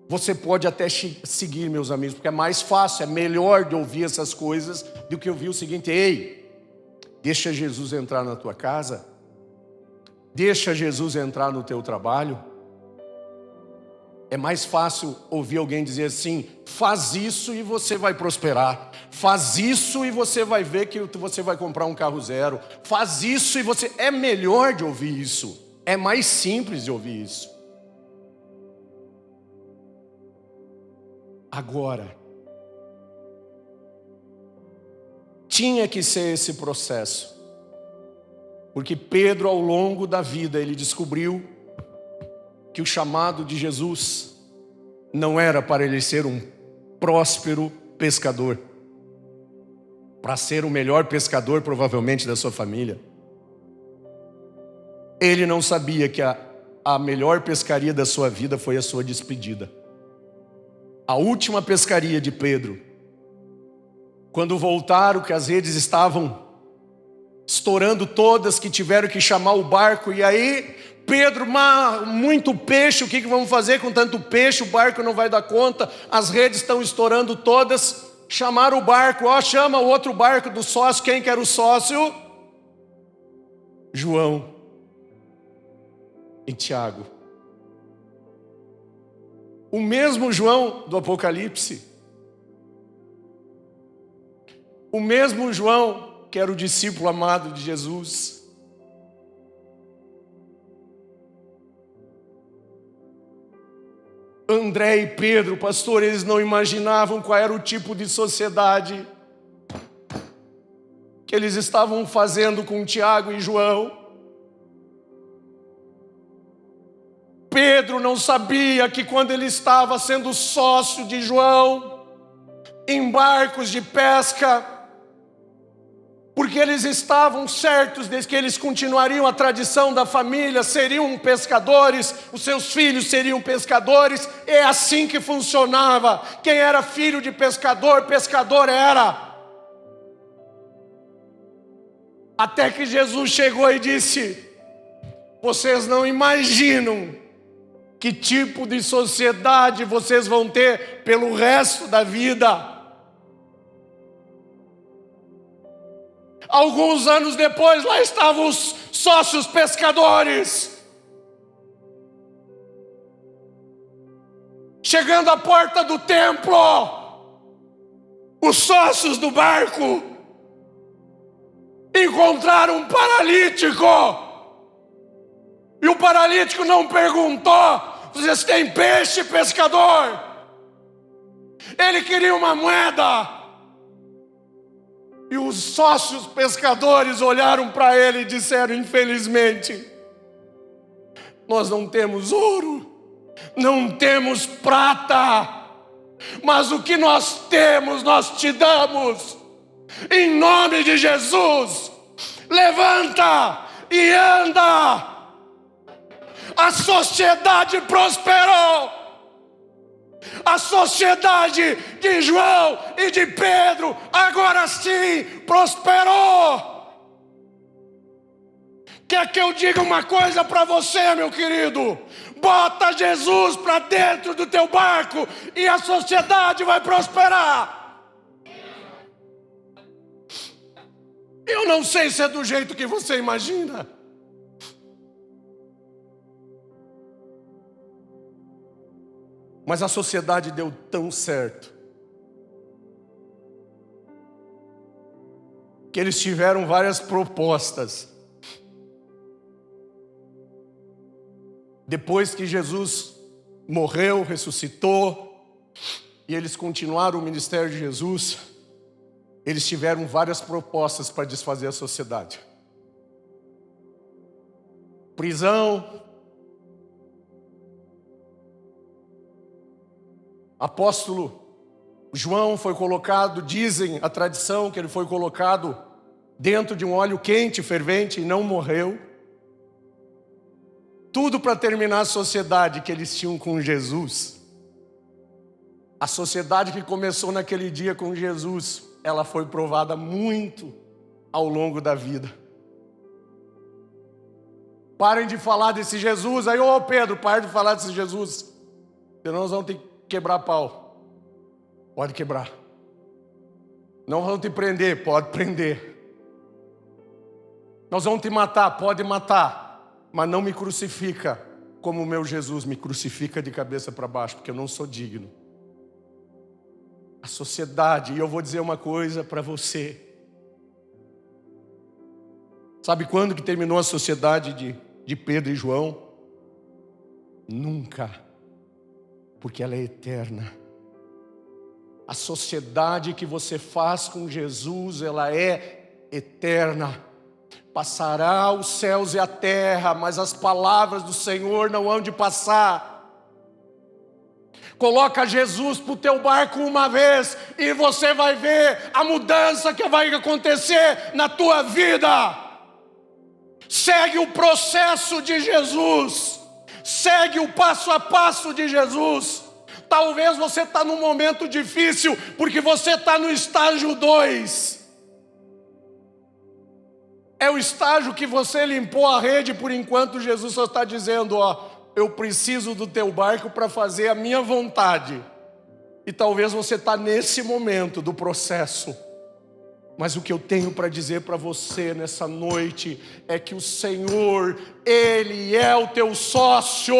Speaker 1: Você pode até seguir, meus amigos, porque é mais fácil, é melhor de ouvir essas coisas do que ouvir o seguinte, ei, deixa Jesus entrar na tua casa, deixa Jesus entrar no teu trabalho. É mais fácil ouvir alguém dizer assim, faz isso e você vai prosperar, faz isso e você vai ver que você vai comprar um carro zero, faz isso e você... É melhor de ouvir isso, é mais simples de ouvir isso. Agora, tinha que ser esse processo, porque Pedro ao longo da vida ele descobriu que o chamado de Jesus não era para ele ser um próspero pescador, para ser o melhor pescador provavelmente da sua família. Ele não sabia que a melhor pescaria da sua vida foi a sua despedida. A última pescaria de Pedro, quando voltaram que as redes estavam estourando todas, que tiveram que chamar o barco, e aí Pedro, muito peixe, o que vamos fazer com tanto peixe? O barco não vai dar conta, as redes estão estourando todas. Chamaram o barco, ó, chama o outro barco do sócio. Quem que era o sócio? João e Tiago. O mesmo João do Apocalipse. O mesmo João que era o discípulo amado de Jesus. André e Pedro, pastor, eles não imaginavam qual era o tipo de sociedade que eles estavam fazendo com Tiago e João. Pedro não sabia que quando ele estava sendo sócio de João, em barcos de pesca, porque eles estavam certos de que eles continuariam a tradição da família, seriam pescadores, os seus filhos seriam pescadores, é assim que funcionava. Quem era filho de pescador, pescador era. Até que Jesus chegou e disse: vocês não imaginam que tipo de sociedade vocês vão ter pelo resto da vida. Alguns anos depois, lá estavam os sócios pescadores, chegando à porta do templo, os sócios do barco encontraram um paralítico, e o paralítico não perguntou: vocês têm peixe, pescador? Ele queria uma moeda. E os sócios pescadores olharam para ele e disseram: infelizmente, nós não temos ouro, não temos prata, mas o que nós temos, nós te damos. Em nome de Jesus, levanta e anda. A sociedade prosperou. A sociedade de João e de Pedro agora sim prosperou. Quer que eu diga uma coisa para você, meu querido? Bota Jesus para dentro do teu barco e a sociedade vai prosperar. Eu não sei se é do jeito que você imagina. Mas a sociedade deu tão certo que eles tiveram várias propostas. Depois que Jesus morreu, ressuscitou, e eles continuaram o ministério de Jesus, eles tiveram várias propostas para desfazer a sociedade. Prisão. Apóstolo João foi colocado, dizem a tradição, que ele foi colocado dentro de um óleo quente, fervente, e não morreu. Tudo para terminar a sociedade que eles tinham com Jesus. A sociedade que começou naquele dia com Jesus, ela foi provada muito ao longo da vida. Parem de falar desse Jesus. Aí, ô Pedro, pare de falar desse Jesus, senão nós vamos ter que quebrar pau. Pode quebrar. Não vão te prender. Pode prender. Nós vamos te matar. Pode matar. Mas não me crucifica como o meu Jesus me crucifica de cabeça para baixo, porque eu não sou digno. A sociedade, e eu vou dizer uma coisa para você. Sabe quando que terminou a sociedade de Pedro e João? Nunca. Porque ela é eterna. A sociedade que você faz com Jesus, ela é eterna. Passará os céus e a terra, mas as palavras do Senhor não hão de passar. Coloca Jesus para o teu barco uma vez e você vai ver a mudança que vai acontecer na tua vida. Segue o processo de Jesus. Segue o passo a passo de Jesus. Talvez você está num momento difícil, porque você está no estágio 2. É o estágio que você limpou a rede por enquanto. Jesus só está dizendo, ó, eu preciso do teu barco para fazer a minha vontade. E talvez você está nesse momento do processo. Mas o que eu tenho para dizer para você nessa noite é que o Senhor, Ele é o teu sócio.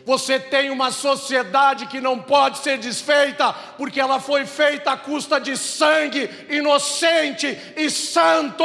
Speaker 1: Você tem uma sociedade que não pode ser desfeita, porque ela foi feita à custa de sangue inocente e santo.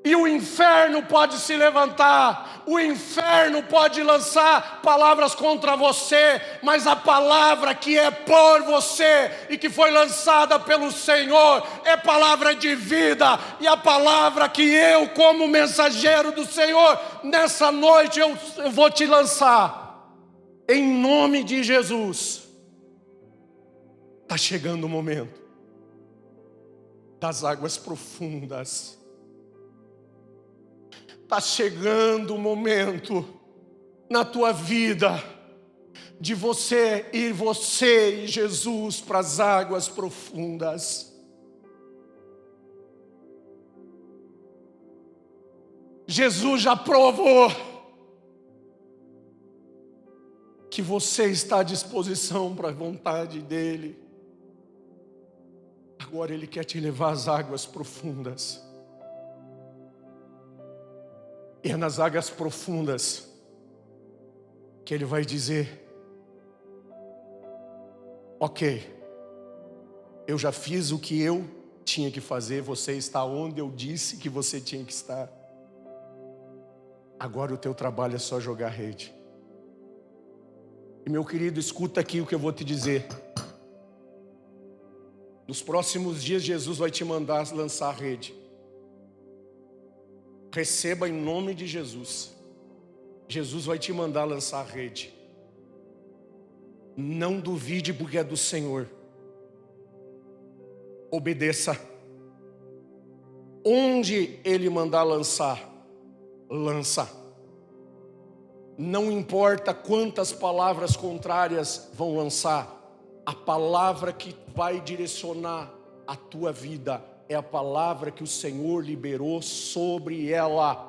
Speaker 1: E o inferno pode se levantar, o inferno pode lançar palavras contra você, mas a palavra que é por você e que foi lançada pelo Senhor é palavra de vida. E a palavra que eu, como mensageiro do Senhor, nessa noite eu vou te lançar, em nome de Jesus. Está chegando o momento das águas profundas. Está chegando o momento na tua vida de você e Jesus para as águas profundas. Jesus já provou que você está à disposição para a vontade dEle. Agora Ele quer te levar às águas profundas. E é nas águas profundas que Ele vai dizer: ok, eu já fiz o que eu tinha que fazer, você está onde eu disse que você tinha que estar. Agora o teu trabalho é só jogar rede. E meu querido, escuta aqui o que eu vou te dizer. Nos próximos dias Jesus vai te mandar lançar a rede. Receba em nome de Jesus. Jesus vai te mandar lançar a rede. Não duvide, porque é do Senhor. Obedeça. Onde Ele mandar lançar, lança. Não importa quantas palavras contrárias vão lançar, a palavra que vai direcionar a tua vida é a palavra que o Senhor liberou sobre ela.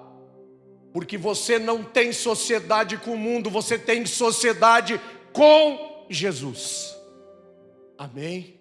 Speaker 1: Porque você não tem sociedade com o mundo, você tem sociedade com Jesus. Amém?